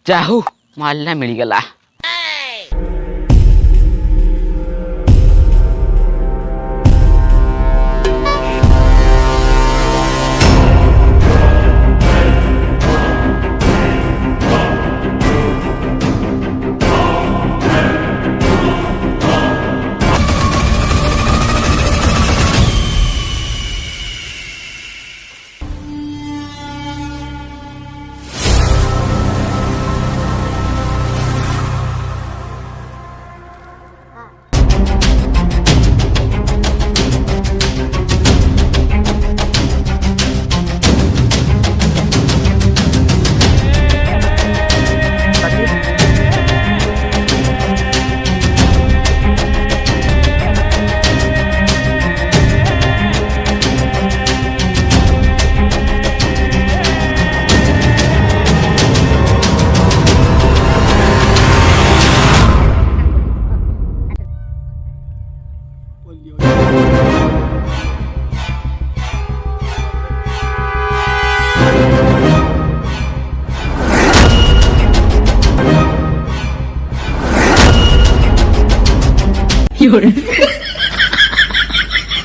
चाहू मालना मिल गला।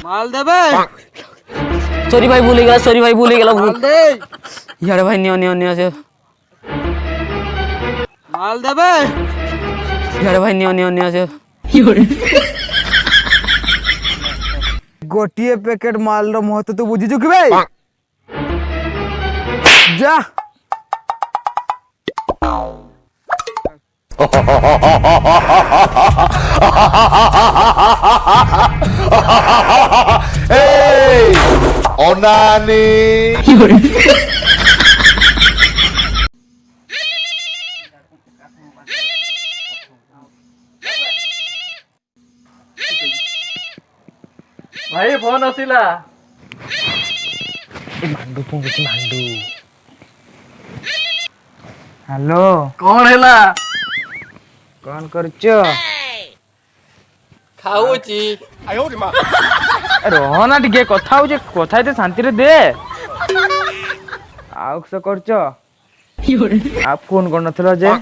माल देबे। सॉरी भाई भूल गया, सॉरी भाई भूल गया। माल दे यार भाई नियो नियो नियो से माल देबे। यार भाई नियो नियो नियो से गोटिए पैकेट माल रो महत्व तो बुझी चुकी भाई। जा ओनानी भाई फोन आसिला। मांडू फोन करछि मांडू। हेलो कौन हैला? कौन करछो? खाऊची। आयो रे मां रह ना टिके कथा होजे, कथा एते शांति रे दे। आउ से करछो? आप फोन कर नथलो जे?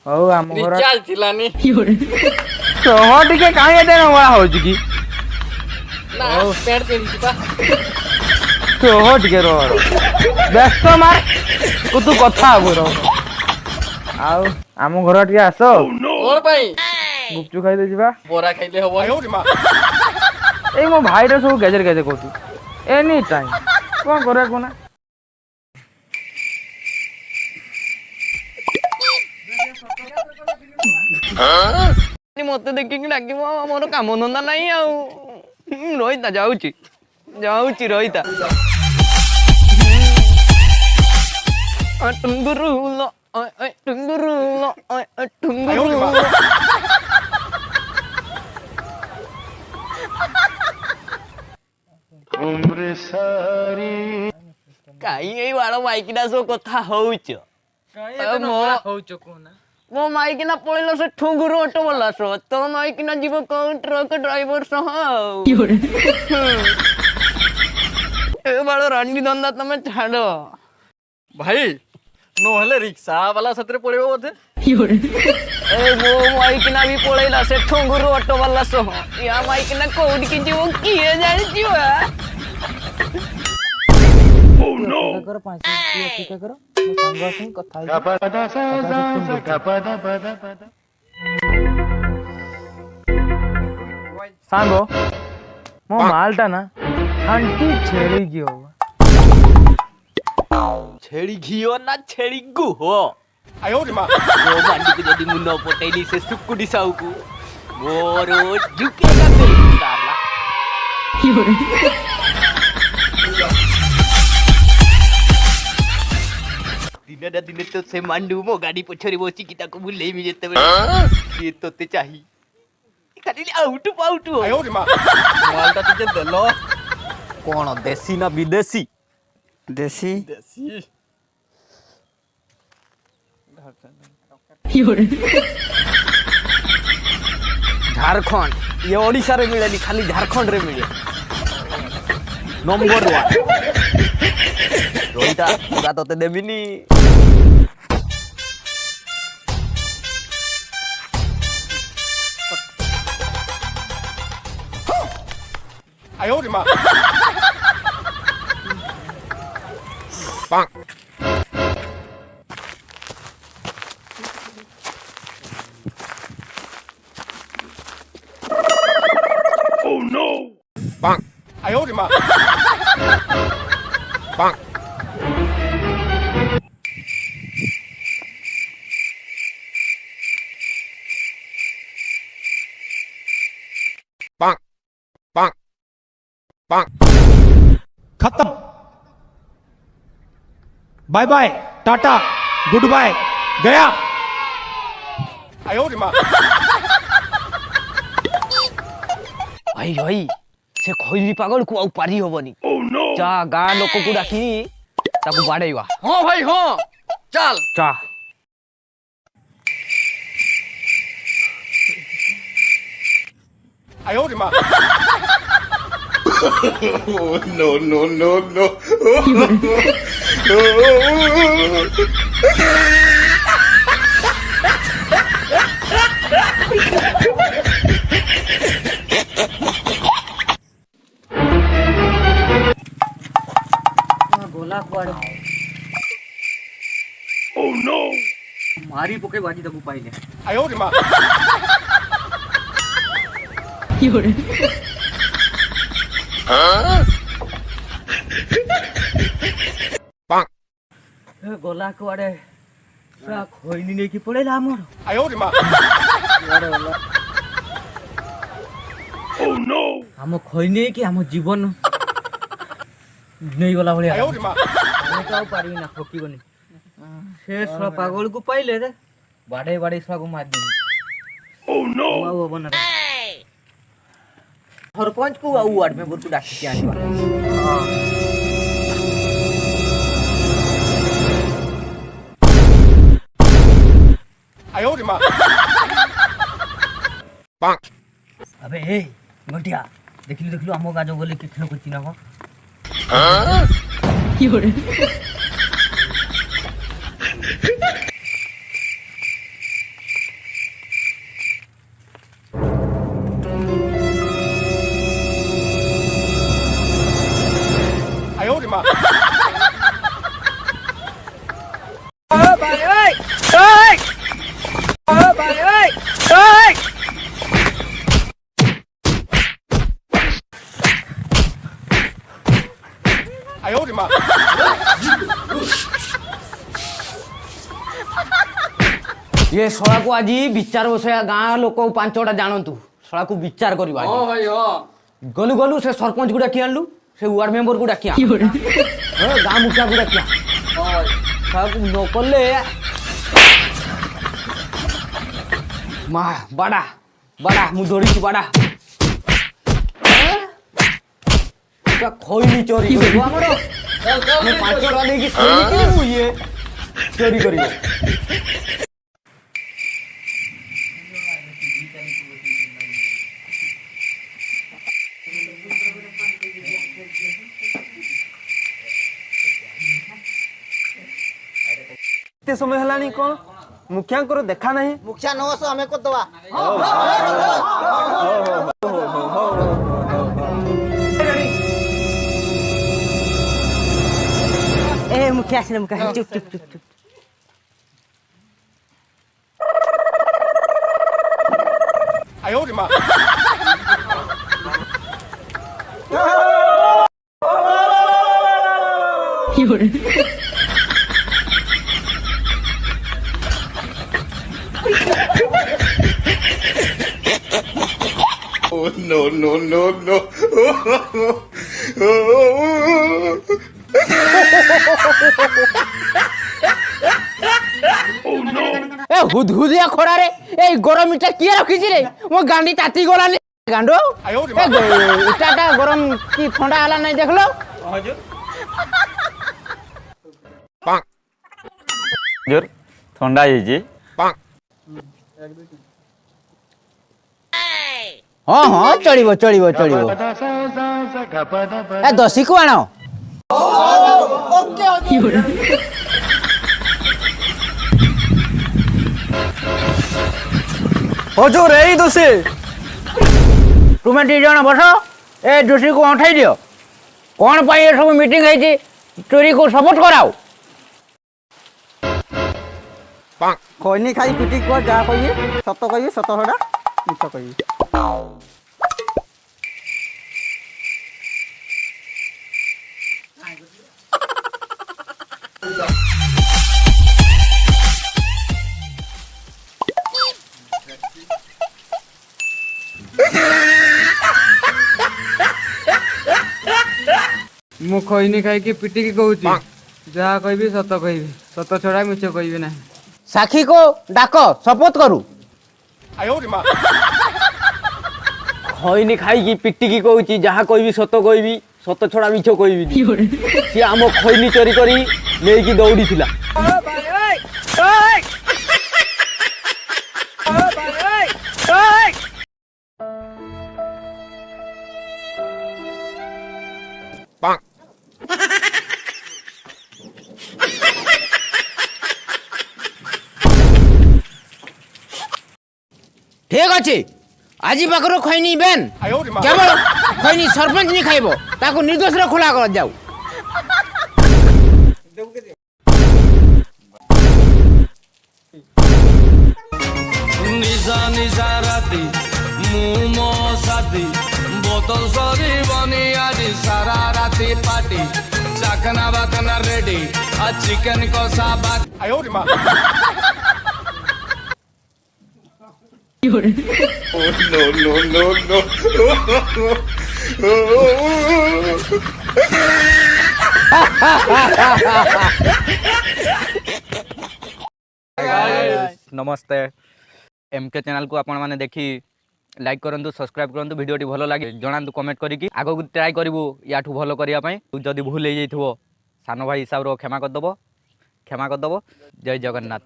हौ हम घर रिचार्ज थिलानी। तो टिके काहे एते नवा होजी की? ना पेड़ पे दिबा। तो टिके रो व्यस्त मार को तू कथा हबो रो। आउ हम घर टिके आसो। और भाई गुपचुप खाइ दे जिबा। बोरा खाइले हबो। आयो रे मां ए मो भाई रे सब गेजर गेजर कहतु एनी टाइम कोन करे कोना। मते देखि कि डाकिबो, मोर काम धंदा नाही आ। रोहिता जाउची जाउची रोहिता। टुंगुरुलो ओय टुंगुरुलो ओय टुंगुरुलो। उम्र सारी काई एई वाला माइकिना सो कथा होउछ। काई एते नोला होउछ कोना। मो माइकिना पळिलो से ठुंगुरु ऑटो वाला सो तो माइकिना जीव कोन ट्रक ड्राइवर सो हाउ। ए वाला रांडी धंदा तमे छाडो भाई नो हले रिक्शा वाला सतरे पड़ेबो बोधे। ए मो माइकिना भी पळैला से ठुंगुरु ऑटो वाला सो या माइकिना कोड की जीव किए जानि जीव। ओह नो करो 5 मिनट टिके करो संग संग कथा पदा सा पदा सांगो मो मालटा ना खांटी छेड़ी गयो। छेड़ी घियो ना छेड़ी गुहो। आयो रे मां वो मांडी को जदी मुनो पटेली से सुकुडी साउकू मोरो झुकेगा तेरी साला। दिने दिने तो से मांडू मो गाड़ी पछरी बसी की ताको बुले मी जेते बे ये तोते चाही खाली आउट पाउट हो। आयो रे मां मालटा टिके देलो। कोन देसी ना विदेशी? देसी देसी झारखंड ये ओडिशा रे मिलेनी, खाली झारखंड रे मिले। नंबर 1 ରୋହିଟା ପୁରା ତତେ ଦେବିନି। खत्म। Bye bye, tata, goodbye, गया। भाई भाई से खैनी पागल को आउ पारी होबनी। जा गाँ लोक को डाकी ताकू बाड़ेवा। हाँ भाई हाँ चल चा No, no, no, no. गोला कुआड़े Oh no. मारी पोके बाजी तकू पाइले। गोला कुआड़े सा खैनी नहीं की पड़ेला हमर। Oh no. हम खैनी की हम जीवन नहीं गला भलिया। हम तो पारी ना खोकी बनी। से सा पागल को पाइले रे बाड़े बाड़े सा को मार दी। Oh no. वो बना रे सरपंच को आउ वार्ड में बुरकु डाकी के आनी बा। अबे ए गंटिया देखलु हमो गाजो बोले के खेलो कुछ ना हो। ये सड़ा को आज विचार बसया गाँ लोक पांचटा जानतु सड़ा को विचार करवा। हाँ भाई हाँ गलु गलु से सरपंच को डाकी आनलु से वार्ड मेंबर को डाकी गाँ मुखिया को डाकी सड़ा को न करले मा बड़ा बड़ा मु धरी बड़ा खैनी चोरी हमर मैं 5 टका देकी खैनी के मु ये चोरी करियो। एते समय हलानी कोन मुखिया को देखा नहीं। मुखिया 900 हमें को दवा। ए मुखिया से मुखिया चुप चुप चुप चुप। आयो रे मां। Oh no no no no. ए हुदहुदिया खोड़ा रे ए गरम इटा किए रखिछि रे मो गांडी ताती गलानी गांडो इटाटा गरम की ठंडा हला नहीं देखलो हजूर जोर ठंडा जी हाँ हाँ चलिबो चलिबो चलिबो ए दसी को आनो हजूर यही दोषी तुम दी जन बस ए दोषी को उठाई दियो कौन पाई ये सब मीटिंग है चोरी को सपोर्ट कराओ खैनी खाई पिटी को जा कहिए सत हड़ा मिछ कहिए मु खैनी खाई पिटी की कहूँ जहाँ कहबी सत छड़ा मिछ कहबी ना साखी को डाक शपथ करू खैनी खाई पिटी की कहूँ जहाँ कहबी सत छड़ा मिछ कहबी सी आम खैनी चोरी करी लेकी दौड़ी थिला ठीक अच्छे आज पाखर खैनी बेन केवल खैनी सरपंच नहीं खाइब ताको निर्दोष रे खोला कर जाऊ निशा निशा राती मुमो साथी बोतल सरी बनी आज सारा राती पार्टी चाकना बाकना रेडी आज चिकन कसा बात नमस्ते एमके चैनल को आपण माने देखी लाइक करंतु सब्सक्राइब करंतु वीडियोटी भलो लागे जणांतु कमेंट करिकी आगो ट्राई करिवु याठू भलो करिया पई जदी भूल हे जइथबो सानो भाई हिसाब रो क्षमा कर दबो जय जगन्नाथ।